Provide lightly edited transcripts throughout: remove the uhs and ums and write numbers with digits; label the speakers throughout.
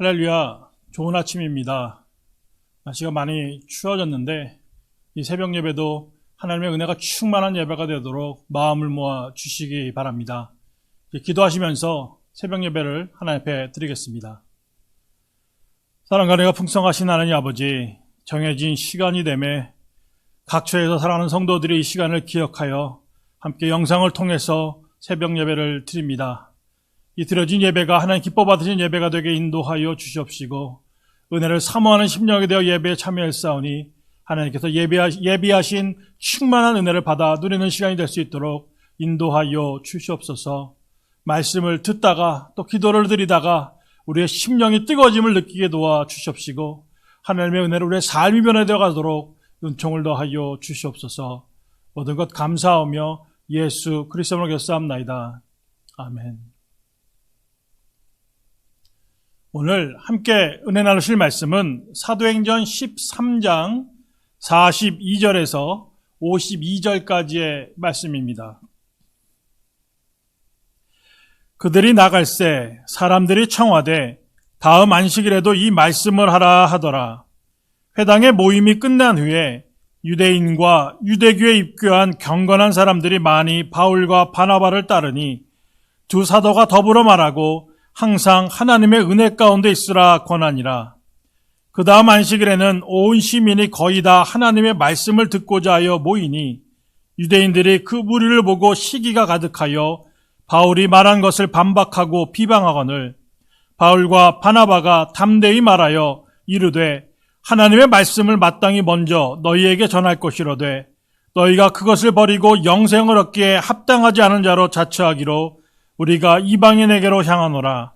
Speaker 1: 할렐루야, 좋은 아침입니다. 날씨가 많이 추워졌는데 이 새벽 예배도 하나님의 은혜가 충만한 예배가 되도록 마음을 모아 주시기 바랍니다. 기도하시면서 새벽 예배를 하나님 앞에 드리겠습니다. 사랑과 은혜가 풍성하신 하나님 아버지, 정해진 시간이 되매 각처에서 살아가는 성도들이 이 시간을 기억하여 함께 영상을 통해서 새벽 예배를 드립니다. 이 드려진 예배가 하나님 기뻐 받으신 예배가 되게 인도하여 주시옵시고 은혜를 사모하는 심령이 되어 예배에 참여했사오니 하나님께서 예비하신 충만한 은혜를 받아 누리는 시간이 될 수 있도록 인도하여 주시옵소서. 말씀을 듣다가 또 기도를 드리다가 우리의 심령이 뜨거워짐을 느끼게 도와 주시옵시고 하나님의 은혜로 우리의 삶이 변화되어 가도록 은총을 더하여 주시옵소서. 모든 것 감사하며 예수 그리스도로 기도합나이다. 아멘. 오늘 함께 은혜 나누실 말씀은 사도행전 13장 42절에서 52절까지의 말씀입니다. 그들이 나갈새 사람들이 청하되 다음 안식일에도 이 말씀을 하라 하더라. 회당의 모임이 끝난 후에 유대인과 유대교에 입교한 경건한 사람들이 많이 바울과 바나바를 따르니 두 사도가 더불어 말하고 항상 하나님의 은혜 가운데 있으라 권하니라. 그 다음 안식일에는 온 시민이 거의 다 하나님의 말씀을 듣고자 하여 모이니 유대인들이 그 무리를 보고 시기가 가득하여 바울이 말한 것을 반박하고 비방하거늘 바울과 바나바가 담대히 말하여 이르되 하나님의 말씀을 마땅히 먼저 너희에게 전할 것이로되 너희가 그것을 버리고 영생을 얻기에 합당하지 않은 자로 자처하기로 우리가 이방인에게로 향하노라.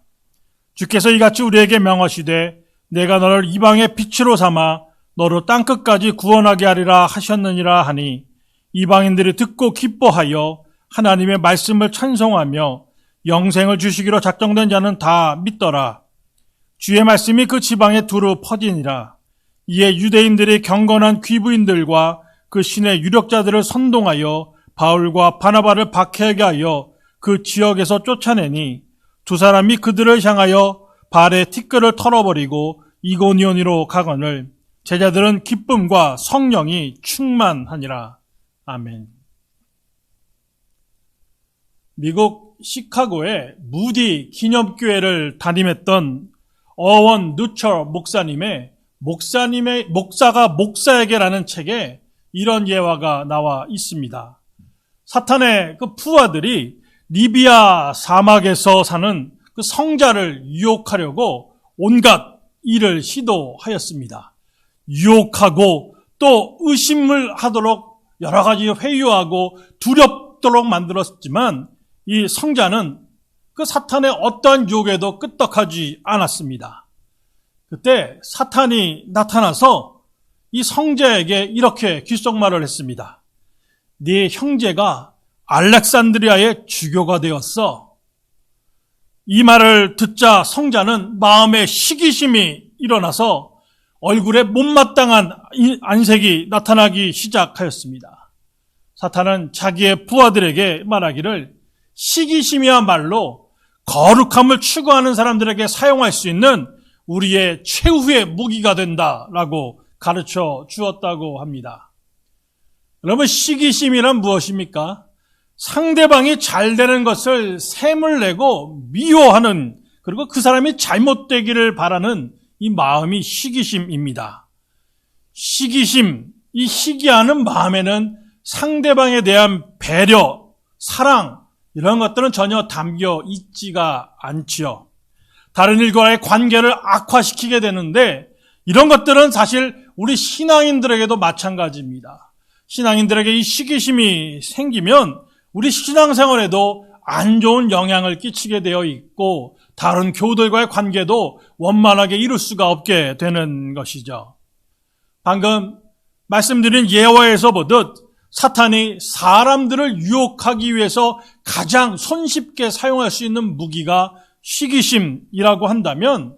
Speaker 1: 주께서 이같이 우리에게 명하시되 내가 너를 이방의 빛으로 삼아 너로 땅끝까지 구원하게 하리라 하셨느니라 하니 이방인들이 듣고 기뻐하여 하나님의 말씀을 찬송하며 영생을 주시기로 작정된 자는 다 믿더라. 주의 말씀이 그 지방에 두루 퍼지니라. 이에 유대인들이 경건한 귀부인들과 그 신의 유력자들을 선동하여 바울과 바나바를 박해하게 하여 그 지역에서 쫓아내니 두 사람이 그들을 향하여 발에 티끌을 털어버리고 이고니온으로 가거늘 제자들은 기쁨과 성령이 충만하니라. 아멘. 미국 시카고의 무디 기념교회를 담임했던 어원 누처 목사가 목사에게라는 책에 이런 예화가 나와 있습니다. 사탄의 그 부하들이 리비아 사막에서 사는 그 성자를 유혹하려고 온갖 일을 시도하였습니다. 유혹하고 또 의심을 하도록 여러 가지 회유하고 두렵도록 만들었지만 이 성자는 그 사탄의 어떠한 유혹에도 끄떡하지 않았습니다. 그때 사탄이 나타나서 이 성자에게 이렇게 귓속말을 했습니다. 네 형제가 알렉산드리아의 주교가 되었어. 이 말을 듣자 성자는 마음에 시기심이 일어나서 얼굴에 못마땅한 안색이 나타나기 시작하였습니다. 사탄은 자기의 부하들에게 말하기를 시기심이야말로 거룩함을 추구하는 사람들에게 사용할 수 있는 우리의 최후의 무기가 된다라고 가르쳐 주었다고 합니다. 여러분, 시기심이란 무엇입니까? 상대방이 잘 되는 것을 샘을 내고 미워하는, 그리고 그 사람이 잘못되기를 바라는 이 마음이 시기심입니다. 시기심, 이 시기하는 마음에는 상대방에 대한 배려, 사랑, 이런 것들은 전혀 담겨 있지가 않지요. 다른 일과의 관계를 악화시키게 되는데 이런 것들은 사실 우리 신앙인들에게도 마찬가지입니다. 신앙인들에게 이 시기심이 생기면 우리 신앙생활에도 안 좋은 영향을 끼치게 되어 있고 다른 교우들과의 관계도 원만하게 이룰 수가 없게 되는 것이죠. 방금 말씀드린 예화에서 보듯 사탄이 사람들을 유혹하기 위해서 가장 손쉽게 사용할 수 있는 무기가 시기심이라고 한다면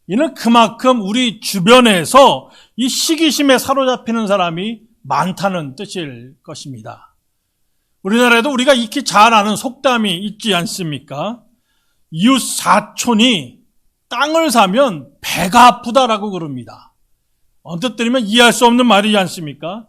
Speaker 1: 이는 그만큼 우리 주변에서 이 시기심에 사로잡히는 사람이 많다는 뜻일 것입니다. 우리나라에도 우리가 익히 잘 아는 속담이 있지 않습니까? 이웃 사촌이 땅을 사면 배가 아프다라고 그럽니다. 언뜻 들으면 이해할 수 없는 말이지 않습니까?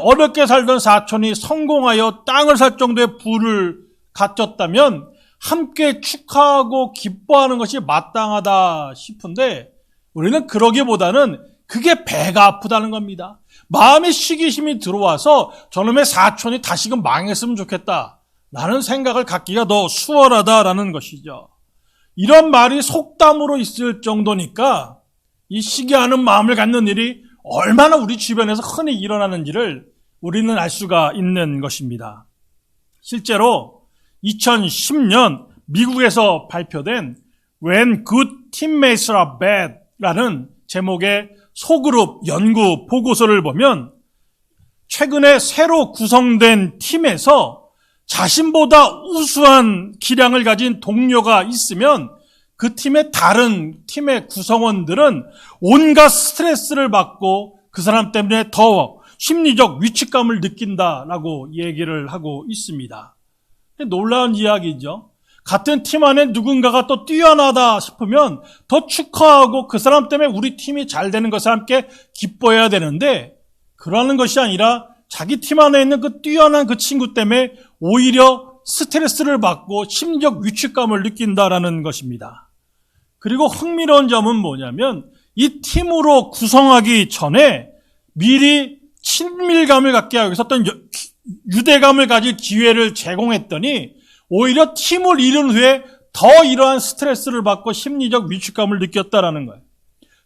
Speaker 1: 어렵게 살던 사촌이 성공하여 땅을 살 정도의 부를 갖췄다면 함께 축하하고 기뻐하는 것이 마땅하다 싶은데 우리는 그러기보다는 그게 배가 아프다는 겁니다. 마음에 시기심이 들어와서 저놈의 사촌이 다시금 망했으면 좋겠다 라는 생각을 갖기가 더 수월하다라는 것이죠. 이런 말이 속담으로 있을 정도니까 이 시기하는 마음을 갖는 일이 얼마나 우리 주변에서 흔히 일어나는지를 우리는 알 수가 있는 것입니다. 실제로 2010년 미국에서 발표된 When Good Teammates Are Bad 라는 제목의 소그룹 연구 보고서를 보면 최근에 새로 구성된 팀에서 자신보다 우수한 기량을 가진 동료가 있으면 그 다른 팀의 구성원들은 온갖 스트레스를 받고 그 사람 때문에 더 심리적 위축감을 느낀다라고 얘기를 하고 있습니다. 놀라운 이야기죠. 같은 팀 안에 누군가가 또 뛰어나다 싶으면 더 축하하고 그 사람 때문에 우리 팀이 잘 되는 것을 함께 기뻐해야 되는데 그러는 것이 아니라 자기 팀 안에 있는 그 뛰어난 그 친구 때문에 오히려 스트레스를 받고 심리적 위축감을 느낀다라는 것입니다. 그리고 흥미로운 점은 뭐냐면 이 팀으로 구성하기 전에 미리 친밀감을 갖게 하기 위해서 어떤 유대감을 가질 기회를 제공했더니 오히려 팀을 이룬 후에 더 이러한 스트레스를 받고 심리적 위축감을 느꼈다라는 거예요.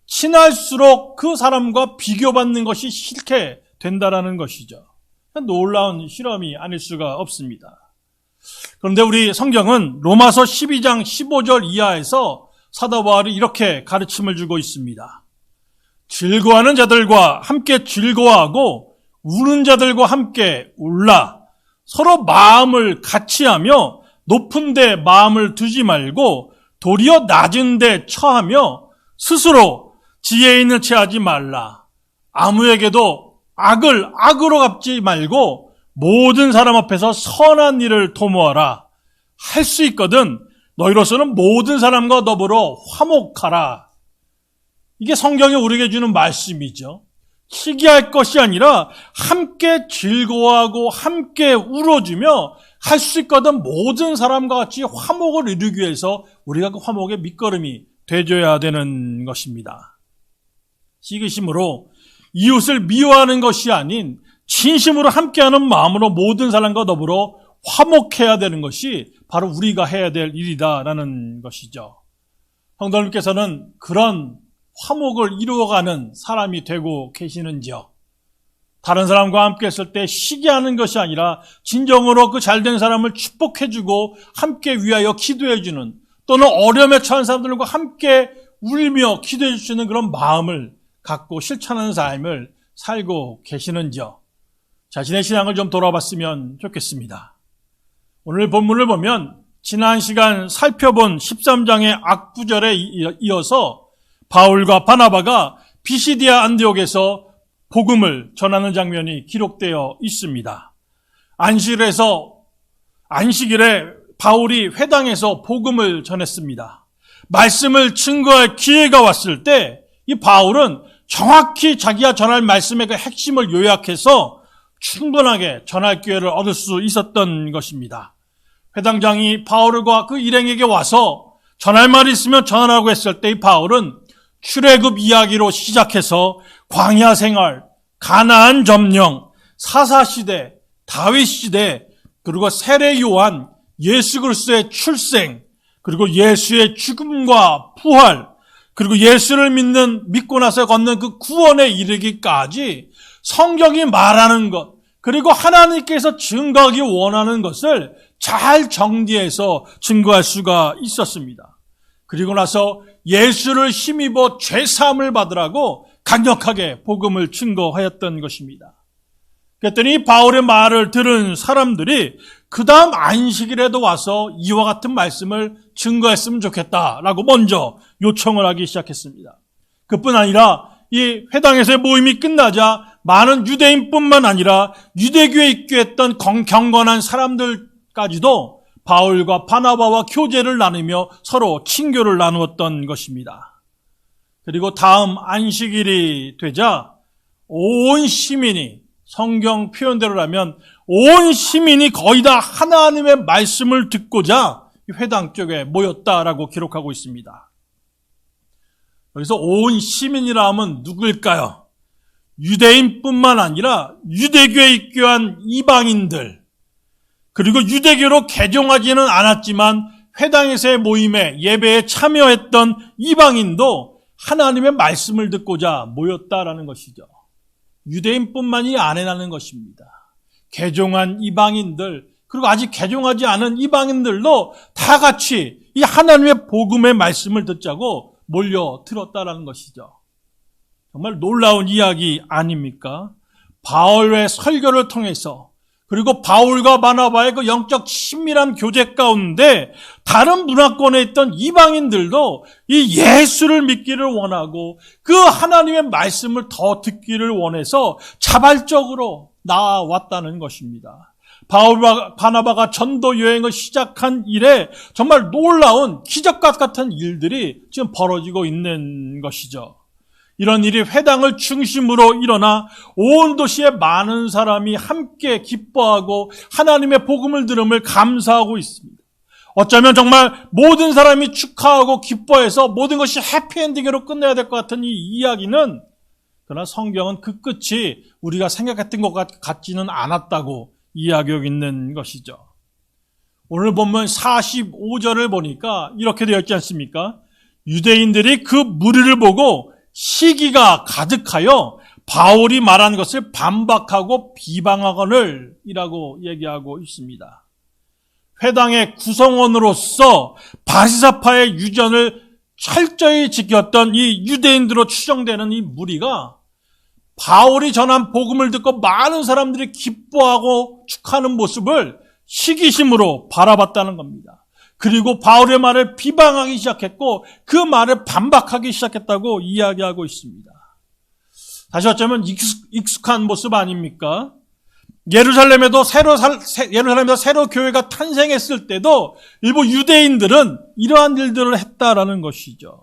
Speaker 1: 친할수록 그 사람과 비교받는 것이 싫게 된다라는 것이죠. 놀라운 실험이 아닐 수가 없습니다. 그런데 우리 성경은 로마서 12장 15절 이하에서 사도 바울이 이렇게 가르침을 주고 있습니다. 즐거워하는 자들과 함께 즐거워하고 우는 자들과 함께 울라. 서로 마음을 같이 하며 높은 데 마음을 두지 말고 도리어 낮은 데 처하며 스스로 지혜 있는 채 하지 말라. 아무에게도 악을 악으로 갚지 말고 모든 사람 앞에서 선한 일을 도모하라. 할 수 있거든 너희로서는 모든 사람과 더불어 화목하라. 이게 성경이 우리에게 주는 말씀이죠. 시기할 것이 아니라 함께 즐거워하고 함께 울어주며 할 수 있거든 모든 사람과 같이 화목을 이루기 위해서 우리가 그 화목의 밑거름이 되줘야 되는 것입니다. 시기심으로 이웃을 미워하는 것이 아닌 진심으로 함께하는 마음으로 모든 사람과 더불어 화목해야 되는 것이 바로 우리가 해야 될 일이다라는 것이죠. 성도님께서는 그런 화목을 이루어가는 사람이 되고 계시는지요? 다른 사람과 함께 했을 때 시기하는 것이 아니라 진정으로 그 잘된 사람을 축복해주고 함께 위하여 기도해주는 또는 어려움에 처한 사람들과 함께 울며 기도해 주시는 그런 마음을 갖고 실천하는 삶을 살고 계시는지요? 자신의 신앙을 좀 돌아봤으면 좋겠습니다. 오늘 본문을 보면 지난 시간 살펴본 13장의 악구절에 이어서 바울과 바나바가 비시디아 안디옥에서 복음을 전하는 장면이 기록되어 있습니다. 안식일에 바울이 회당에서 복음을 전했습니다. 말씀을 증거할 기회가 왔을 때 이 바울은 정확히 자기가 전할 말씀의 그 핵심을 요약해서 충분하게 전할 기회를 얻을 수 있었던 것입니다. 회당장이 바울과 그 일행에게 와서 전할 말이 있으면 전하라고 했을 때 이 바울은 출애굽 이야기로 시작해서 광야 생활, 가나안 점령, 사사시대, 다윗시대, 그리고 세례 요한, 예수 그리스도의 출생, 그리고 예수의 죽음과 부활, 그리고 예수를 믿고 나서 걷는 그 구원에 이르기까지 성경이 말하는 것, 그리고 하나님께서 증거하기 원하는 것을 잘 정리해서 증거할 수가 있었습니다. 그리고 나서 예수를 힘입어 죄사함을 받으라고 강력하게 복음을 증거하였던 것입니다. 그랬더니 바울의 말을 들은 사람들이 그 다음 안식일에도 와서 이와 같은 말씀을 증거했으면 좋겠다라고 먼저 요청을 하기 시작했습니다. 그뿐 아니라 이 회당에서의 모임이 끝나자 많은 유대인뿐만 아니라 유대교에 입교했던 경건한 사람들까지도 바울과 바나바와 교제를 나누며 서로 친교를 나누었던 것입니다. 그리고 다음 안식일이 되자 온 시민이, 성경 표현대로라면 온 시민이 거의 다 하나님의 말씀을 듣고자 회당 쪽에 모였다라고 기록하고 있습니다. 여기서 온 시민이라 하면 누구일까요? 유대인뿐만 아니라 유대교에 입교한 이방인들, 그리고 유대교로 개종하지는 않았지만 회당에서의 모임에 예배에 참여했던 이방인도 하나님의 말씀을 듣고자 모였다라는 것이죠. 유대인뿐만이 아니라는 것입니다. 개종한 이방인들, 그리고 아직 개종하지 않은 이방인들도 다 같이 이 하나님의 복음의 말씀을 듣자고 몰려 들었다라는 것이죠. 정말 놀라운 이야기 아닙니까? 바울의 설교를 통해서, 그리고 바울과 바나바의 그 영적 친밀한 교제 가운데 다른 문화권에 있던 이방인들도 이 예수를 믿기를 원하고 그 하나님의 말씀을 더 듣기를 원해서 자발적으로 나왔다는 것입니다. 바울과 바나바가 전도 여행을 시작한 이래 정말 놀라운 기적과 같은 일들이 지금 벌어지고 있는 것이죠. 이런 일이 회당을 중심으로 일어나 온 도시에 많은 사람이 함께 기뻐하고 하나님의 복음을 들음을 감사하고 있습니다. 어쩌면 정말 모든 사람이 축하하고 기뻐해서 모든 것이 해피엔딩으로 끝내야 될 것 같은 이 이야기는, 그러나 성경은 그 끝이 우리가 생각했던 것 같지는 않았다고 이야기하고 있는 것이죠. 오늘 본문 45절을 보니까 이렇게 되어 있지 않습니까? 유대인들이 그 무리를 보고 시기가 가득하여 바울이 말한 것을 반박하고 비방하거늘 이라고 얘기하고 있습니다. 회당의 구성원으로서 바리사파의 유전을 철저히 지켰던 이 유대인들로 추정되는 이 무리가 바울이 전한 복음을 듣고 많은 사람들이 기뻐하고 축하하는 모습을 시기심으로 바라봤다는 겁니다. 그리고 바울의 말을 비방하기 시작했고 그 말을 반박하기 시작했다고 이야기하고 있습니다. 다시 어쩌면 익숙한 모습 아닙니까? 예루살렘에도 새로 교회가 탄생했을 때도 일부 유대인들은 이러한 일들을 했다라는 것이죠.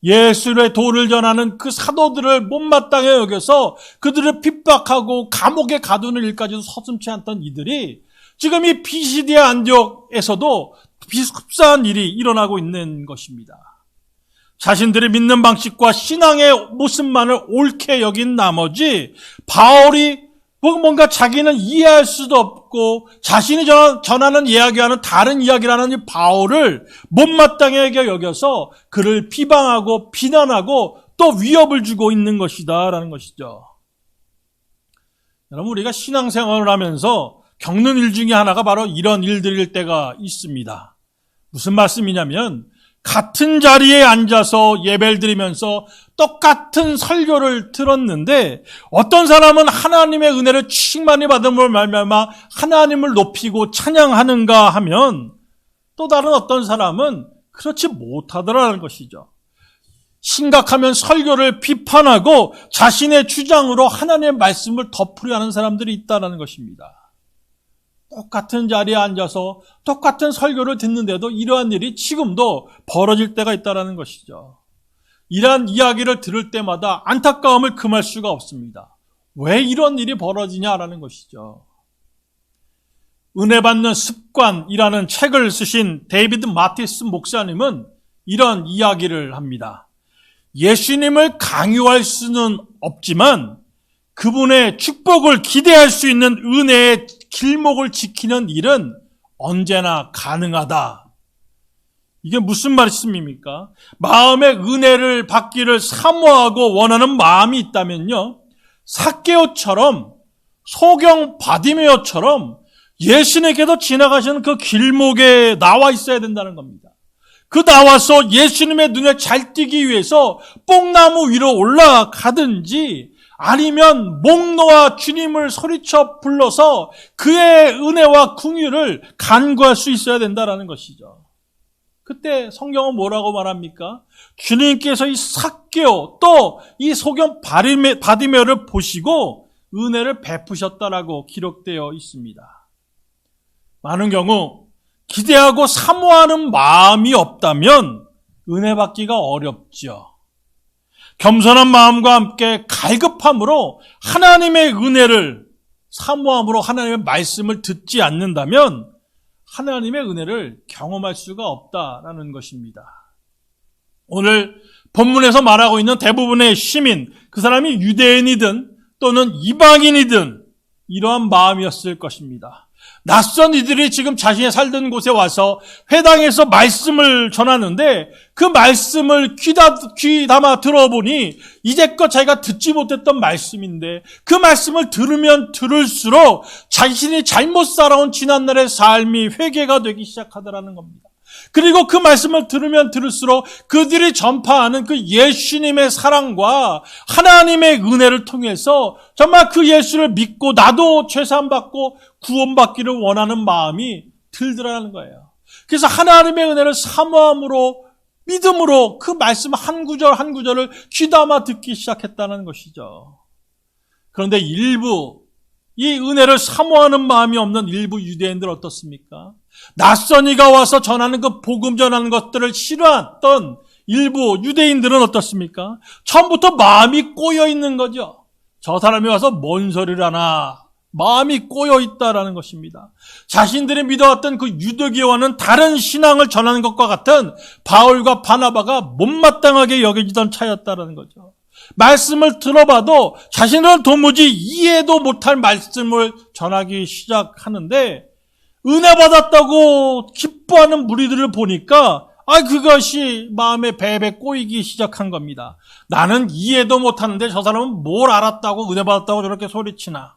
Speaker 1: 예수의 도를 전하는 그 사도들을 못마땅해 여겨서 그들을 핍박하고 감옥에 가두는 일까지도 서슴지 않던 이들이 지금 이 비시디아 안디옥에서도 비슷한 일이 일어나고 있는 것입니다. 자신들이 믿는 방식과 신앙의 모습만을 옳게 여긴 나머지 바울이 뭔가 자기는 이해할 수도 없고 자신이 전하는 이야기와는 다른 이야기라는 이 바울을 못마땅하게 여겨서 그를 비방하고 비난하고 또 위협을 주고 있는 것이다라는 것이죠. 여러분, 우리가 신앙생활을 하면서 겪는 일 중에 하나가 바로 이런 일들일 때가 있습니다. 무슨 말씀이냐면 같은 자리에 앉아서 예배를 드리면서 똑같은 설교를 들었는데 어떤 사람은 하나님의 은혜를 충만히 받음으로 말미암아 하나님을 높이고 찬양하는가 하면 또 다른 어떤 사람은 그렇지 못하더라는 것이죠. 심각하면 설교를 비판하고 자신의 주장으로 하나님의 말씀을 덮으려 하는 사람들이 있다는 것입니다. 똑같은 자리에 앉아서 똑같은 설교를 듣는데도 이러한 일이 지금도 벌어질 때가 있다는 것이죠. 이러한 이야기를 들을 때마다 안타까움을 금할 수가 없습니다. 왜 이런 일이 벌어지냐라는 것이죠. 은혜 받는 습관이라는 책을 쓰신 데이비드 마티스 목사님은 이런 이야기를 합니다. 예수님을 강요할 수는 없지만 그분의 축복을 기대할 수 있는 은혜의 길목을 지키는 일은 언제나 가능하다. 이게 무슨 말씀입니까? 마음의 은혜를 받기를 사모하고 원하는 마음이 있다면요, 삭개오처럼 소경 바디메오처럼 예수님께서 지나가시는 그 길목에 나와 있어야 된다는 겁니다. 그 나와서 예수님의 눈에 잘 띄기 위해서 뽕나무 위로 올라가든지 아니면 목 놓아 주님을 소리쳐 불러서 그의 은혜와 긍휼을 간구할 수 있어야 된다는 것이죠. 그때 성경은 뭐라고 말합니까? 주님께서 이 삭개오 또 이 소경 바디메오를 보시고 은혜를 베푸셨다라고 기록되어 있습니다. 많은 경우 기대하고 사모하는 마음이 없다면 은혜 받기가 어렵죠. 겸손한 마음과 함께 갈급함으로 하나님의 은혜를 사모함으로 하나님의 말씀을 듣지 않는다면 하나님의 은혜를 경험할 수가 없다라는 것입니다. 오늘 본문에서 말하고 있는 대부분의 시민, 그 사람이 유대인이든 또는 이방인이든 이러한 마음이었을 것입니다. 낯선 이들이 지금 자신이 살던 곳에 와서 회당에서 말씀을 전하는데 그 말씀을 귀담아 들어보니 이제껏 자기가 듣지 못했던 말씀인데 그 말씀을 들으면 들을수록 자신이 잘못 살아온 지난날의 삶이 회개가 되기 시작하더라는 겁니다. 그리고 그 말씀을 들으면 들을수록 그들이 전파하는 그 예수님의 사랑과 하나님의 은혜를 통해서 정말 그 예수를 믿고 나도 죄사함받고 구원받기를 원하는 마음이 들더라는 거예요. 그래서 하나님의 은혜를 사모함으로 믿음으로 그 말씀 한 구절 한 구절을 귀담아 듣기 시작했다는 것이죠. 그런데 일부 이 은혜를 사모하는 마음이 없는 일부 유대인들 어떻습니까? 낯선 이가 와서 전하는 그 복음 전하는 것들을 싫어했던 일부 유대인들은 어떻습니까? 처음부터 마음이 꼬여 있는 거죠. 저 사람이 와서 뭔 소리를 하나 마음이 꼬여 있다라는 것입니다. 자신들이 믿어왔던 그 유대교와는 다른 신앙을 전하는 것과 같은 바울과 바나바가 못마땅하게 여겨지던 차였다라는 거죠. 말씀을 들어봐도 자신은 도무지 이해도 못할 말씀을 전하기 시작하는데 은혜 받았다고 기뻐하는 무리들을 보니까 그것이 마음에 배배 꼬이기 시작한 겁니다. 나는 이해도 못하는데 저 사람은 뭘 알았다고 은혜 받았다고 저렇게 소리치나.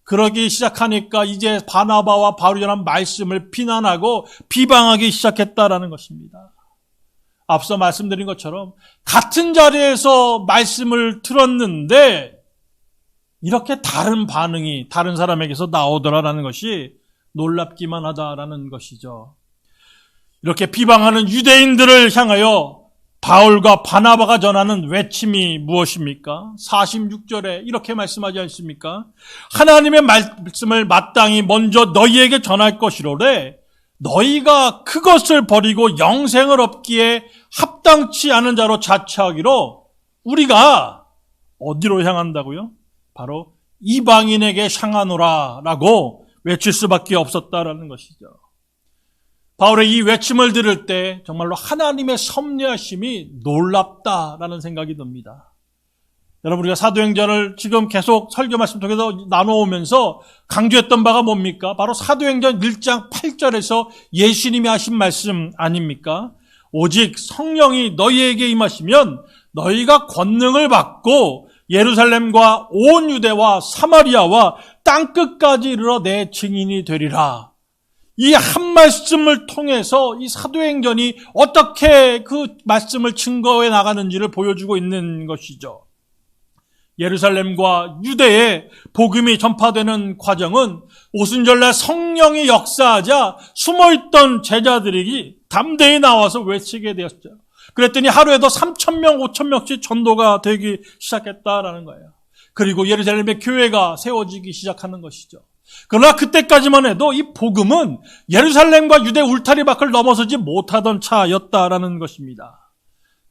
Speaker 1: 그러기 시작하니까 이제 바나바와 바울이 전한 말씀을 비난하고 비방하기 시작했다라는 것입니다. 앞서 말씀드린 것처럼 같은 자리에서 말씀을 들었는데 이렇게 다른 반응이 다른 사람에게서 나오더라라는 것이 놀랍기만 하다라는 것이죠. 이렇게 비방하는 유대인들을 향하여 바울과 바나바가 전하는 외침이 무엇입니까? 46절에 이렇게 말씀하지 않습니까? 하나님의 말씀을 마땅히 먼저 너희에게 전할 것이로되 너희가 그것을 버리고 영생을 얻기에 합당치 않은 자로 자처하기로 우리가 어디로 향한다고요? 바로 이방인에게 향하노라 라고 외칠 수밖에 없었다라는 것이죠. 바울의 이 외침을 들을 때 정말로 하나님의 섭리하심이 놀랍다라는 생각이 듭니다. 여러분 우리가 사도행전을 지금 계속 설교 말씀 통해서 나눠오면서 강조했던 바가 뭡니까? 바로 사도행전 1장 8절에서 예수님이 하신 말씀 아닙니까? 오직 성령이 너희에게 임하시면 너희가 권능을 받고 예루살렘과 온 유대와 사마리아와 땅끝까지 이르러 내 증인이 되리라. 이 한 말씀을 통해서 이 사도행전이 어떻게 그 말씀을 증거해 나가는지를 보여주고 있는 것이죠. 예루살렘과 유대에 복음이 전파되는 과정은 오순절날 성령이 역사하자 숨어있던 제자들이 담대히 나와서 외치게 되었죠. 그랬더니 하루에도 3,000명, 5,000명씩 전도가 되기 시작했다라는 거예요. 그리고 예루살렘의 교회가 세워지기 시작하는 것이죠. 그러나 그때까지만 해도 이 복음은 예루살렘과 유대 울타리 밖을 넘어서지 못하던 차였다라는 것입니다.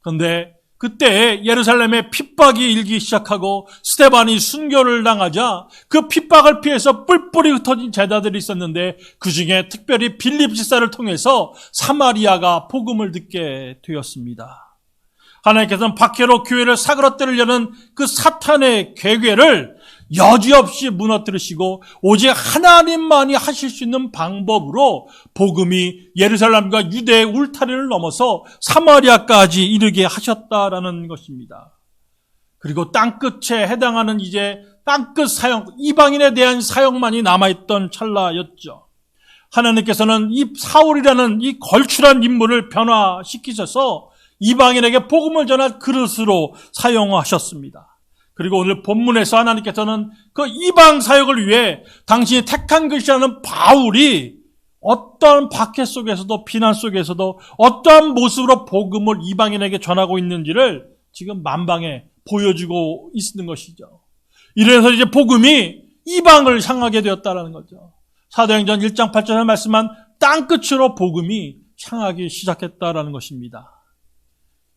Speaker 1: 그런데 그때 예루살렘에 핍박이 일기 시작하고 스데반이 순교를 당하자 그 핍박을 피해서 뿔뿔이 흩어진 제자들이 있었는데 그중에 특별히 빌립 집사를 통해서 사마리아가 복음을 듣게 되었습니다. 하나님께서는 박해로 교회를 사그러뜨리려는 그 사탄의 계획을 여지없이 무너뜨리시고 오직 하나님만이 하실 수 있는 방법으로 복음이 예루살렘과 유대의 울타리를 넘어서 사마리아까지 이르게 하셨다라는 것입니다. 그리고 땅끝에 해당하는 이제 땅끝 사역, 이방인에 대한 사역만이 남아있던 찰나였죠. 하나님께서는 이 사울이라는 이 걸출한 인물을 변화시키셔서 이방인에게 복음을 전할 그릇으로 사용하셨습니다. 그리고 오늘 본문에서 하나님께서는 그 이방 사역을 위해 당신이 택한 것이라는 바울이 어떠한 박해 속에서도 비난 속에서도 어떠한 모습으로 복음을 이방인에게 전하고 있는지를 지금 만방에 보여주고 있는 것이죠. 이래서 이제 복음이 이방을 향하게 되었다는 거죠. 사도행전 1장 8절에 말씀한 땅끝으로 복음이 향하기 시작했다라는 것입니다.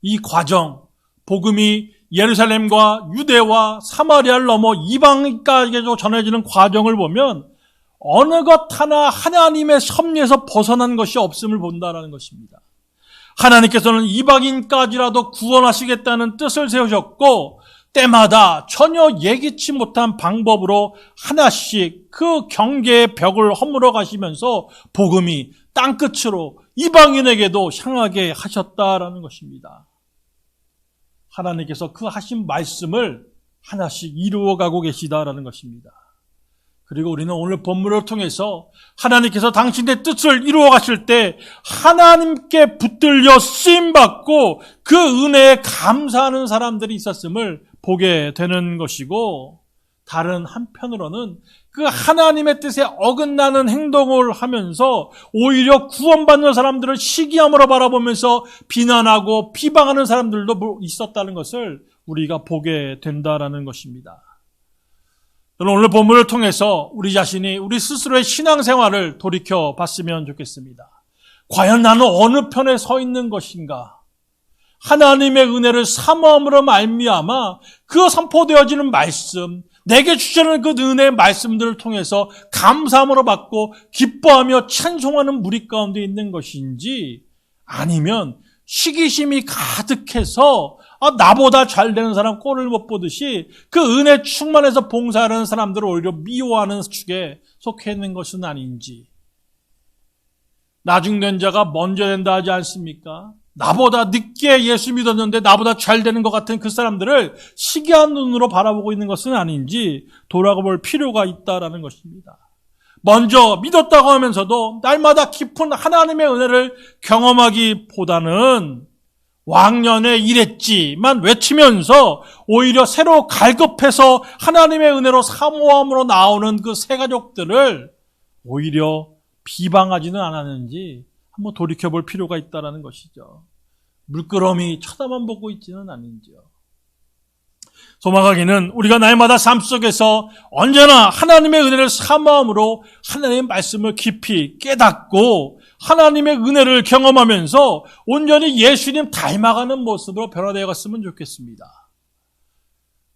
Speaker 1: 이 과정, 복음이 예루살렘과 유대와 사마리아를 넘어 이방까지도 전해지는 과정을 보면 어느 것 하나 하나님의 섭리에서 벗어난 것이 없음을 본다라는 것입니다. 하나님께서는 이방인까지라도 구원하시겠다는 뜻을 세우셨고 때마다 전혀 예기치 못한 방법으로 하나씩 그 경계의 벽을 허물어 가시면서 복음이 땅끝으로 이방인에게도 향하게 하셨다라는 것입니다. 하나님께서 그 하신 말씀을 하나씩 이루어가고 계시다라는 것입니다. 그리고 우리는 오늘 본문을 통해서 하나님께서 당신의 뜻을 이루어 가실 때 하나님께 붙들려 쓰임받고 그 은혜에 감사하는 사람들이 있었음을 보게 되는 것이고, 다른 한편으로는 그 하나님의 뜻에 어긋나는 행동을 하면서 오히려 구원받는 사람들을 시기함으로 바라보면서 비난하고 비방하는 사람들도 있었다는 것을 우리가 보게 된다라는 것입니다. 저는 오늘 본문을 통해서 우리 자신이 우리 스스로의 신앙생활을 돌이켜 봤으면 좋겠습니다. 과연 나는 어느 편에 서 있는 것인가? 하나님의 은혜를 사모함으로 말미암아 그 선포되어지는 말씀, 내게 주시는 그 은혜의 말씀들을 통해서 감사함으로 받고 기뻐하며 찬송하는 무리 가운데 있는 것인지, 아니면 시기심이 가득해서 나보다 잘 되는 사람 꼴을 못 보듯이 그 은혜 충만해서 봉사하는 사람들을 오히려 미워하는 축에 속해 있는 것은 아닌지. 나중된 자가 먼저 된다 하지 않습니까? 나보다 늦게 예수 믿었는데 나보다 잘 되는 것 같은 그 사람들을 시기한 눈으로 바라보고 있는 것은 아닌지 돌아볼 필요가 있다라는 것입니다. 먼저 믿었다고 하면서도 날마다 깊은 하나님의 은혜를 경험하기보다는 왕년에 이랬지만 외치면서 오히려 새로 갈급해서 하나님의 은혜로 사모함으로 나오는 그 새 가족들을 오히려 비방하지는 않았는지 한번 돌이켜볼 필요가 있다는 것이죠. 물끄러미 쳐다만 보고 있지는 않은지요. 소망하기는 우리가 날마다 삶 속에서 언제나 하나님의 은혜를 사모함으로 하나님의 말씀을 깊이 깨닫고 하나님의 은혜를 경험하면서 온전히 예수님 닮아가는 모습으로 변화되어 갔으면 좋겠습니다.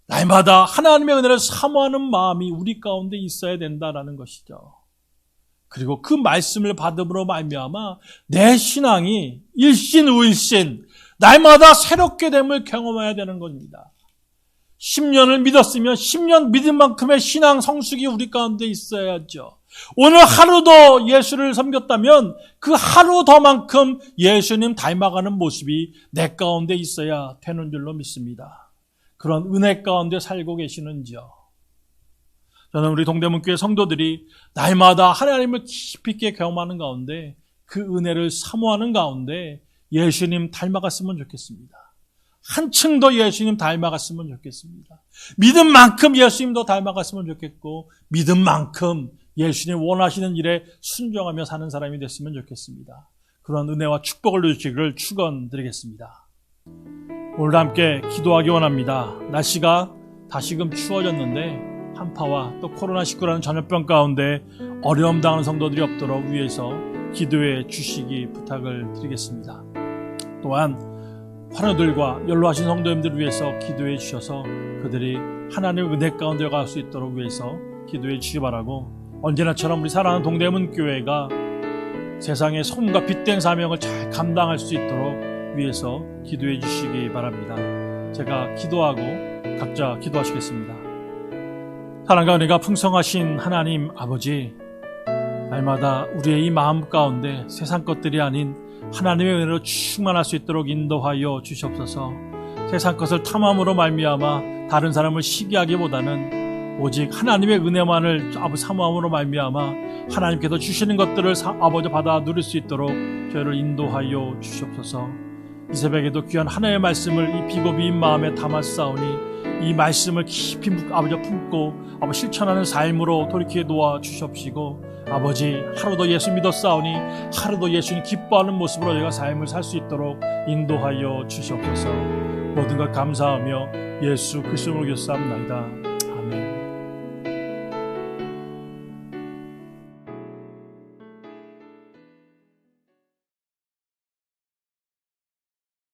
Speaker 1: 날마다 하나님의 은혜를 사모하는 마음이 우리 가운데 있어야 된다는 것이죠. 그리고 그 말씀을 받음으로 말미암아 내 신앙이 일신우일신 날마다 새롭게 됨을 경험해야 되는 겁니다. 10년을 믿었으면 10년 믿은 만큼의 신앙 성숙이 우리 가운데 있어야죠. 오늘 하루도 예수를 섬겼다면 그 하루 더만큼 예수님 닮아가는 모습이 내 가운데 있어야 되는 줄로 믿습니다. 그런 은혜 가운데 살고 계시는지요? 저는 우리 동대문교회 성도들이 날마다 하나님을 깊이 있게 경험하는 가운데 그 은혜를 사모하는 가운데 예수님 닮아갔으면 좋겠습니다. 한층 더 예수님 닮아갔으면 좋겠습니다. 믿은 만큼 예수님도 닮아갔으면 좋겠고 믿은 만큼 예수님 원하시는 일에 순종하며 사는 사람이 됐으면 좋겠습니다. 그런 은혜와 축복을 누리시기를 축원드리겠습니다. 오늘도 함께 기도하기 원합니다. 날씨가 다시금 추워졌는데 한파와 또 코로나19라는 전염병 가운데 어려움 당하는 성도들이 없도록 위해서 기도해 주시기 부탁을 드리겠습니다. 또한 환우들과 연로하신 성도님들을 위해서 기도해 주셔서 그들이 하나님의 은혜 가운데 갈 수 있도록 위해서 기도해 주시기 바라고, 언제나처럼 우리 사랑하는 동대문 교회가 세상의 소금과 빛된 사명을 잘 감당할 수 있도록 위해서 기도해 주시기 바랍니다. 제가 기도하고 각자 기도하시겠습니다. 사랑과 은혜가 풍성하신 하나님 아버지, 날마다 우리의 이 마음 가운데 세상 것들이 아닌 하나님의 은혜로 충만할 수 있도록 인도하여 주시옵소서. 세상 것을 탐함으로 말미암아 다른 사람을 시기하기보다는 오직 하나님의 은혜만을 사모함으로 말미암아 하나님께서 주시는 것들을 아버지 받아 누릴 수 있도록 저희를 인도하여 주시옵소서. 이 새벽에도 귀한 하나님의 말씀을 이 비고비인 마음에 담았사오니 이 말씀을 깊이 아버지 품고 아버지 실천하는 삶으로 돌이켜 놓아 주시옵시고, 아버지 하루도 예수 믿었사오니 하루도 예수님 기뻐하는 모습으로 저희가 삶을 살 수 있도록 인도하여 주시옵소서. 모든 것 감사하며 예수 그리스도로 기도합나이다. 아멘.